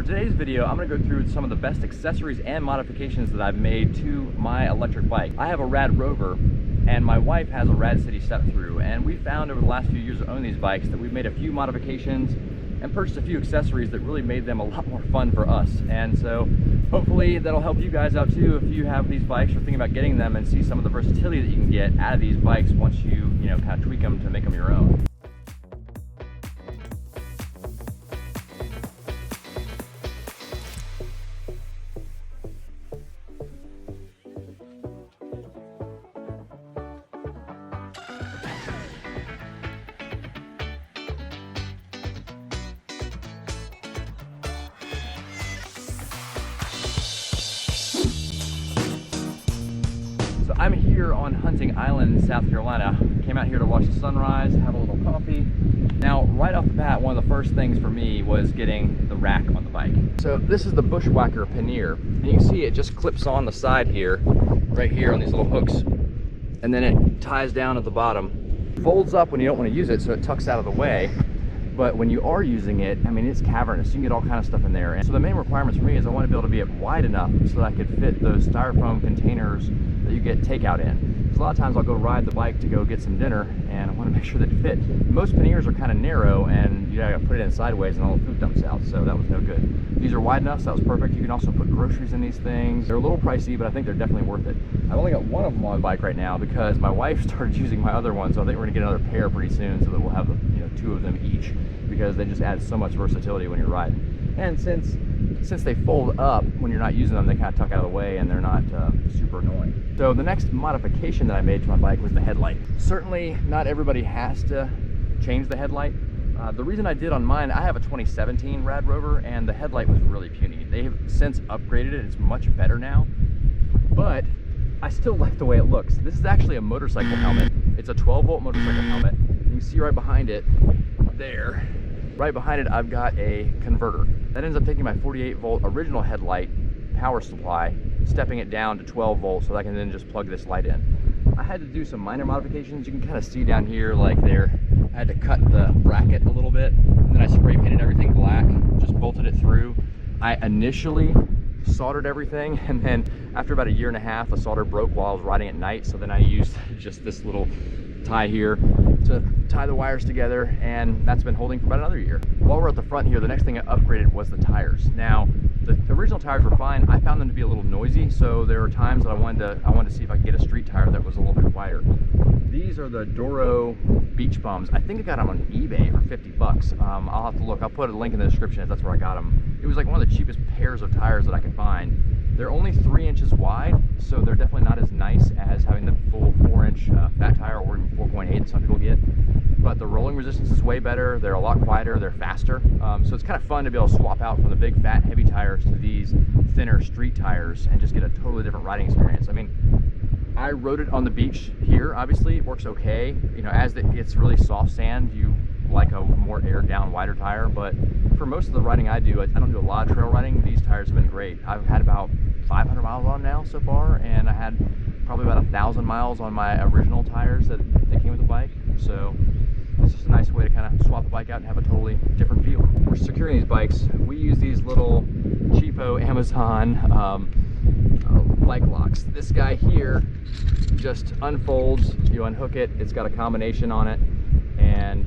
today's video, I'm going to go through some of the best accessories and modifications that I've made to my electric bike. I have a RadRover, and my wife has a RadCity Step-thru, and we found over the last few years of owning these bikes that we've made a few modifications and purchased a few accessories that really made them a lot more fun for us. And so hopefully that'll help you guys out too if you have these bikes or thinking about getting them, and see some of the versatility that you can get out of these bikes once you kind of tweak them to make them your own. So I'm here on Hunting Island, South Carolina. Came out here to watch the sunrise, have a little coffee. Now, right off the bat, one of the first things for me was getting the rack on the bike. So this is the Bushwacker Paneer, and you can see it just clips on the side here, right here on these little hooks, and then it ties down at the bottom. Folds up when you don't want to use it, so it tucks out of the way. But when you are using it, I mean, it's cavernous. You can get all kind of stuff in there. And so the main requirements for me is I want to be able to be wide enough so that I could fit those styrofoam containers that you get takeout in. Because a lot of times I'll go ride the bike to go get some dinner, and I want to make sure that it fit. Most panniers are kind of narrow, and you gotta put it in sideways and all the food dumps out, so that was no good. These are wide enough, so that was perfect. You can also put groceries in these things. They're a little pricey, but I think they're definitely worth it. I've only got one of them on my bike right now because my wife started using my other one, so I think we're gonna get another pair pretty soon so that we'll have two of them each, because they just add so much versatility when you're riding. And since they fold up when you're not using them, they kind of tuck out of the way and they're not super annoying. So the next modification that I made to my bike was the headlight. Certainly not everybody has to change the headlight. The reason I did on mine, I have a 2017 RadRover, and the headlight was really puny. They have since upgraded it. It's much better now, but I still like the way it looks. This is actually a motorcycle helmet. It's a 12-volt motorcycle helmet. You can see right behind it there. Right behind it, I've got a converter. That ends up taking my 48-volt original headlight power supply, stepping it down to 12 volts so that I can then just plug this light in. I had to do some minor modifications. You can kind of see down here, like there, I had to cut the bracket a little bit, and then I spray painted everything black, just bolted it through. I initially soldered everything, and then after about a year and a half, the solder broke while I was riding at night, so then I used just this little tie here to tie the wires together, and that's been holding for about another year. While we're at the front here, the next thing I upgraded was the tires. Now, the original tires were fine. I found them to be a little noisy, so there were times that I wanted to see if I could get a street tire that was a little bit wider. These are the Doro Beach Bums. I think I got them on eBay for 50 bucks. I'll have to look. I'll put a link in the description if that's where I got them. It was like one of the cheapest pairs of tires that I could find. They're only 3 inches wide, so they're definitely not as nice as having the full 4-inch fat tire, or even 4.8 some people get. But the rolling resistance is way better. They're a lot quieter. They're faster. So it's kind of fun to be able to swap out from the big, fat, heavy tires to these thinner street tires and just get a totally different riding experience. I mean, I rode it on the beach here. Obviously, it works okay. As it gets really soft sand, you like a more aired down, wider tire. But for most of the riding I do, I don't do a lot of trail riding. These tires have been great. I've had about 500 miles on now so far, and I had probably about 1,000 miles on my original tires that came with the bike. So it's just a nice way to kind of swap the bike out and have a totally different feel. We're securing these bikes. We use these little cheapo Amazon bike locks. This guy here just unfolds. You unhook it. It's got a combination on it, and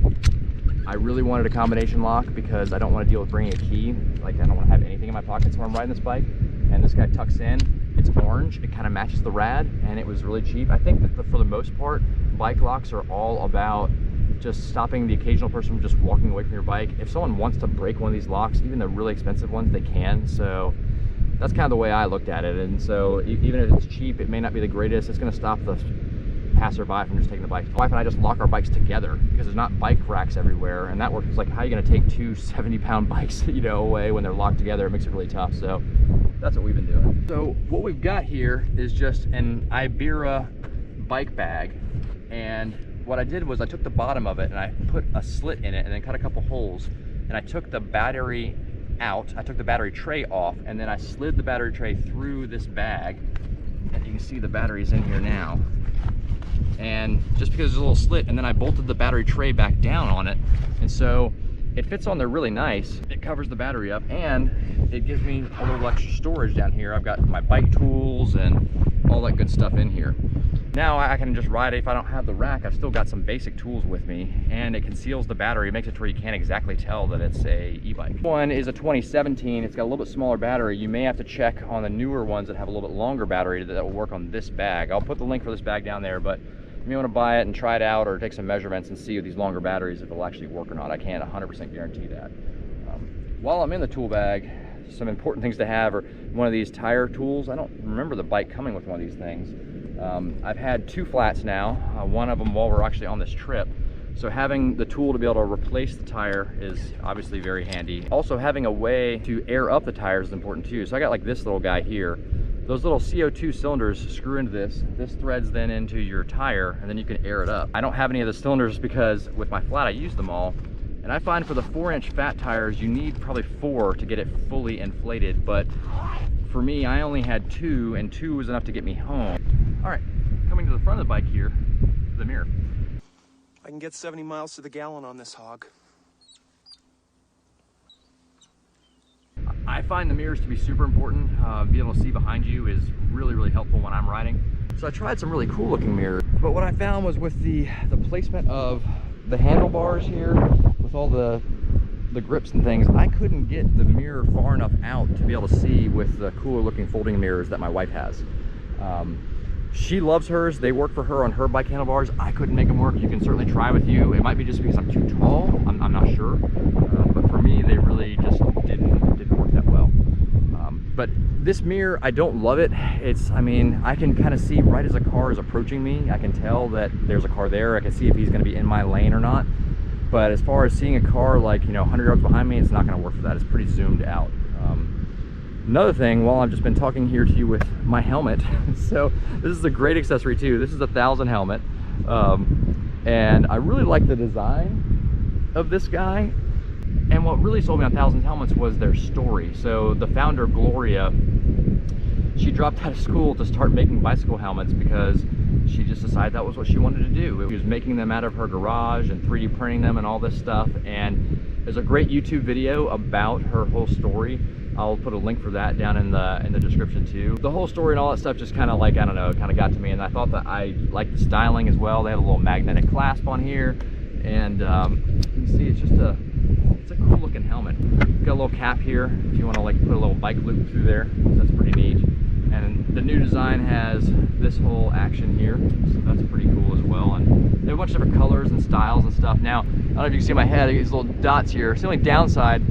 I really wanted a combination lock because I don't want to deal with bringing a key. Like, I don't want to have anything in my pockets when I'm riding this bike. And this guy tucks in. It's orange. It kind of matches the Rad, and it was really cheap. I think that for the most part, bike locks are all about just stopping the occasional person from just walking away from your bike. If someone wants to break one of these locks, even the really expensive ones, they can. So that's kind of the way I looked at it. And so even if it's cheap, it may not be the greatest. It's going to stop the passerby from just taking the bike. My wife and I just lock our bikes together because there's not bike racks everywhere, and that works. It's like, how are you going to take two 70-pound bikes away when they're locked together? It makes it really tough. So that's what we've been doing. So what we've got here is just an Ibera bike bag, and what I did was I took the bottom of it and I put a slit in it and then cut a couple holes, and I took the battery out. I took the battery tray off, and then I slid the battery tray through this bag, and you can see the battery's in here now. And just because there's a little slit, and then I bolted the battery tray back down on it, and so it fits on there really nice. It covers the battery up, and it gives me a little extra storage down here. I've got my bike tools and all that good stuff in here. Now I can just ride it. If I don't have the rack, I've still got some basic tools with me, and it conceals the battery. It makes it to where you can't exactly tell that it's a e-bike. One is a 2017. It's got a little bit smaller battery. You may have to check on the newer ones that have a little bit longer battery that will work on this bag. I'll put the link for this bag down there, but you may want to buy it and try it out, or take some measurements and see with these longer batteries if it'll actually work or not. I can't 100% guarantee that. While I'm in the tool bag, some important things to have are one of these tire tools. I don't remember the bike coming with one of these things. I've had 2 flats now, one of them while we're actually on this trip. So having the tool to be able to replace the tire is obviously very handy. Also, having a way to air up the tires is important too. So I got like this little guy here. Those little CO2 cylinders screw into this. This threads then into your tire, and then you can air it up. I don't have any of the cylinders because with my flat I use them all. And I find for the 4-inch fat tires, you need probably 4 to get it fully inflated. But for me, I only had 2, and 2 was enough to get me home. All right, coming to the front of the bike here, the mirror. I can get 70 miles to the gallon on this hog. I find the mirrors to be super important. Being able to see behind you is really, really helpful when I'm riding. So I tried some really cool looking mirrors, but what I found was with the placement of the handlebars here, with all the grips and things, I couldn't get the mirror far enough out to be able to see with the cooler looking folding mirrors that my wife has. She loves hers. They work for her on her bike handlebars. I couldn't make them work. You can certainly try with you. It might be just because I'm too tall. I'm not sure. But for me, they really just didn't work that well. But this mirror, I don't love it. I mean, I can kind of see right as a car is approaching me. I can tell that there's a car there. I can see if he's going to be in my lane or not. But as far as seeing a car like, 100 yards behind me, it's not going to work for that. It's pretty zoomed out. Another thing, while I've just been talking here to you with my helmet, so this is a great accessory too. This is a 1000 helmet, and I really like the design of this guy. And what really sold me on 1000 helmets was their story. So the founder, Gloria, she dropped out of school to start making bicycle helmets because she just decided that was what she wanted to do. She was making them out of her garage and 3D printing them and all this stuff. And there's a great YouTube video about her whole story. I'll put a link for that down in the description too. The whole story and all that stuff just kind of like, I don't know, kind of got to me, and I thought that I liked the styling as well. They have a little magnetic clasp on here, and you can see it's a cool looking helmet. Got a little cap here if you want to like put a little bike loop through there. So that's pretty neat. And the new design has this whole action here, so that's pretty cool as well. And they have a bunch of different colors and styles and stuff. Now, I don't know if you can see my head, these little dots here. It's the only downside.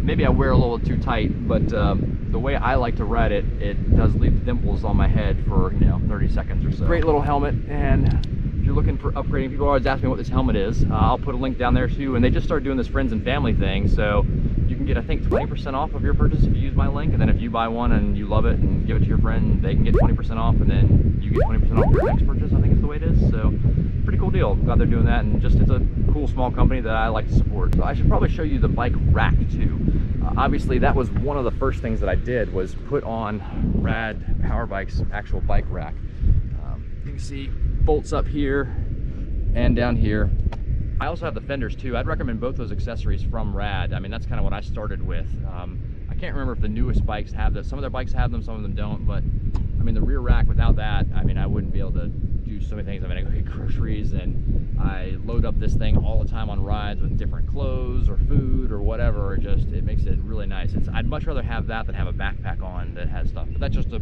Maybe I wear a little too tight, but the way I like to ride it, it does leave dimples on my head for 30 seconds or so. Great little helmet, and if you're looking for upgrading, people always ask me what this helmet is. I'll put a link down there too, and they just started doing this friends and family thing, so you can get, I think, 20% off of your purchase if you use my link, and then if you buy one and you love it and give it to your friend, they can get 20% off, and then you get 20% off your next purchase, I think is the way it is. So pretty cool deal. I'm glad they're doing that, and just it's a cool small company that I like to support. So I should probably show you the bike rack too. Obviously that was one of the first things that I did, was put on Rad Power Bike's actual bike rack. You can see bolts up here and down here. I also have the fenders too. I'd recommend both those accessories from Rad. I mean, that's kind of what I started with. I can't remember if the newest bikes have this. Some of their bikes have them, some of them don't, but I mean, the rear rack, without that, I mean, I wouldn't be able to do so many things. I mean, I go get groceries and I load up this thing all the time on rides with different clothes or food or whatever. It makes it really nice. I'd much rather have that than have a backpack on that has stuff, but that's just a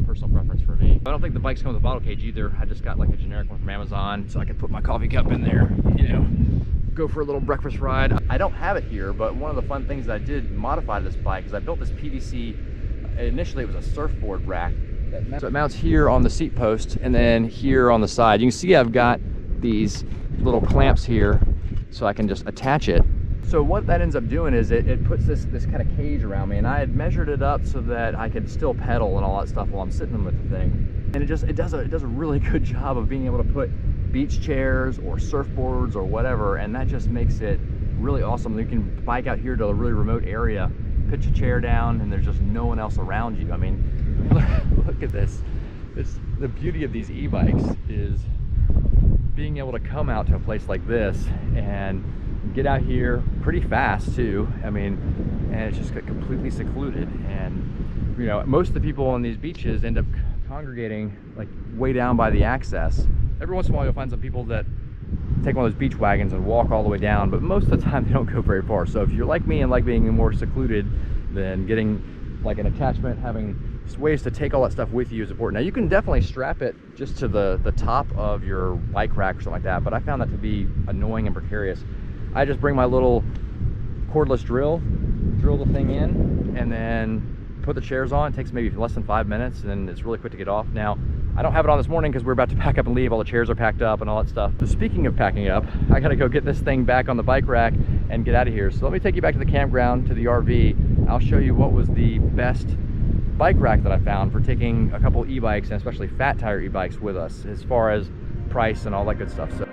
personal preference for me. I don't think the bikes come with a bottle cage either. I just got like a generic one from Amazon, so I can put my coffee cup in there, go for a little breakfast ride. I don't have it here, but one of the fun things that I did modify to this bike is I built this PVC. Initially it was a surfboard rack. So it mounts here on the seat post and then here on the side. You can see I've got these little clamps here so I can just attach it. So what that ends up doing is it puts this kind of cage around me, and I had measured it up so that I could still pedal and all that stuff while I'm sitting with the thing. And it does a really good job of being able to put beach chairs or surfboards or whatever, and that just makes it really awesome. You can bike out here to a really remote area, pitch a chair down, and there's just no one else around you. I mean, look at this. The beauty of these e-bikes is being able to come out to a place like this and get out here pretty fast too. I mean, and it's just completely secluded. And you know, most of the people on these beaches end up congregating like way down by the access. Every once in a while you'll find some people that take one of those beach wagons and walk all the way down, but most of the time they don't go very far. So if you're like me and like being more secluded, then getting like an attachment, having ways to take all that stuff with you is important. Now you can definitely strap it just to the top of your bike rack or something like that, but I found that to be annoying and precarious. I just bring my little cordless drill the thing in, and then put the chairs on. It takes maybe less than 5 minutes, and it's really quick to get off. Now, I don't have it on this morning because we're about to pack up and leave. All the chairs are packed up and all that stuff. So speaking of packing up, I gotta go get this thing back on the bike rack and get out of here. So let me take you back to the campground, to the RV. I'll show you what was the best bike rack that I found for taking a couple e-bikes, and especially fat tire e-bikes with us, as far as price and all that good stuff. So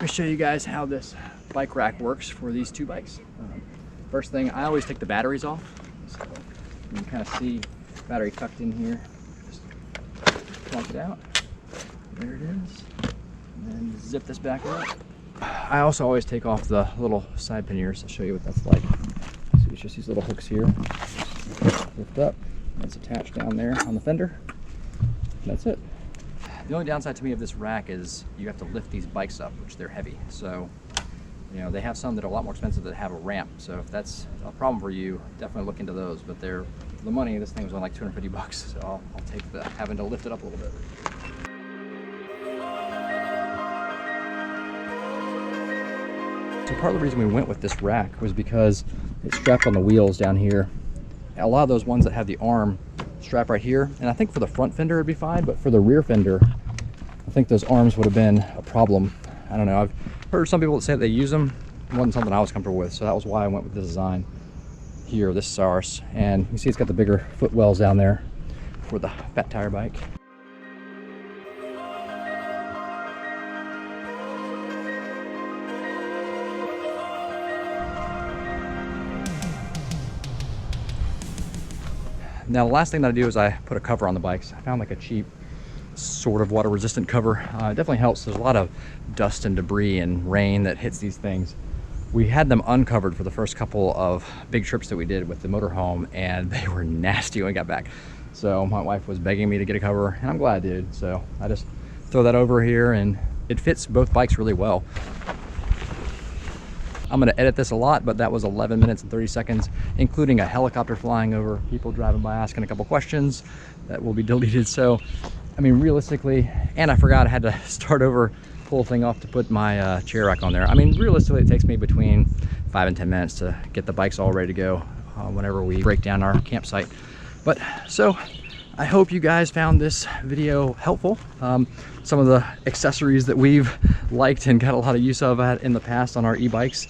let me show you guys how this bike rack works for these two bikes. First thing, I always take the batteries off. So you can kind of see battery tucked in here. Just plunk it out. There it is. And then zip this back up. I also always take off the little side panniers. I'll show you what that's like. So it's just these little hooks here. Lift up. It's attached down there on the fender. That's it. The only downside to me of this rack is you have to lift these bikes up, which they're heavy. So, you know, they have some that are a lot more expensive that have a ramp. So if that's a problem for you, definitely look into those. But they're the money. This thing was only like 250 bucks. So I'll take the having to lift it up a little bit. So part of the reason we went with this rack was because it's strapped on the wheels down here. A lot of those ones that have the arm strap right here, and I think for the front fender it'd be fine, but for the rear fender I think those arms would have been a problem. I don't know, I've heard some people that say that they use them. It wasn't something I was comfortable with, so that was why I went with the design here. This is ours, and you can see it's got the bigger footwells down there for the fat tire bike. Now the last thing that I do is I put a cover on the bikes. I found like a cheap sort of water resistant cover. It definitely helps. There's a lot of dust and debris and rain that hits these things. We had them uncovered for the first couple of big trips that we did with the motorhome, and they were nasty when we got back. So my wife was begging me to get a cover, and I'm glad I did. So I just throw that over here, and it fits both bikes really well. I'm gonna edit this a lot, but that was 11 minutes and 30 seconds, including a helicopter flying over, people driving by asking a couple questions that will be deleted. So, I mean, realistically, and I forgot I had to start over, pull the thing off to put my chair rack on there. I mean, realistically, it takes me between 5 and 10 minutes to get the bikes all ready to go whenever we break down our campsite. But so, I hope you guys found this video helpful. Some of the accessories that we've liked and got a lot of use of in the past on our e-bikes.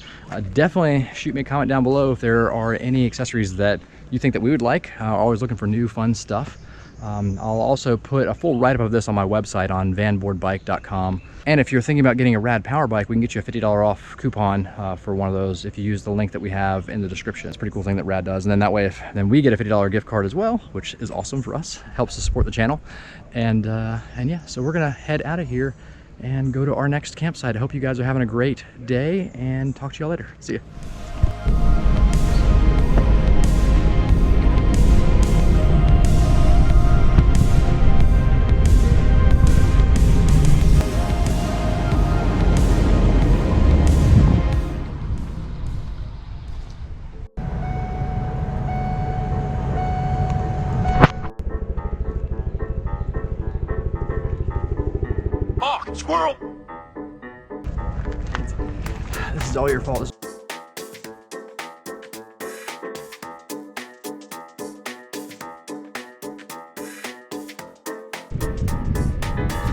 Definitely shoot me a comment down below if there are any accessories that you think that we would like. Always looking for new fun stuff. I'll also put a full write-up of this on my website on vanboardbike.com. And if you're thinking about getting a Rad Power Bike, we can get you a $50 off coupon for one of those if you use the link that we have in the description. It's a pretty cool thing that Rad does. And then that way, then we get a $50 gift card as well, which is awesome for us. Helps to support the channel. And yeah, so we're gonna head out of here and go to our next campsite. I hope you guys are having a great day, and talk to y'all later. See ya. Oh, squirrel! This is all your fault.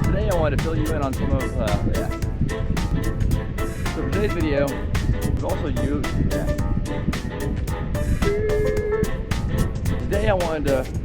Today I wanted to fill you in on some of, today's video is also you. Today I wanted to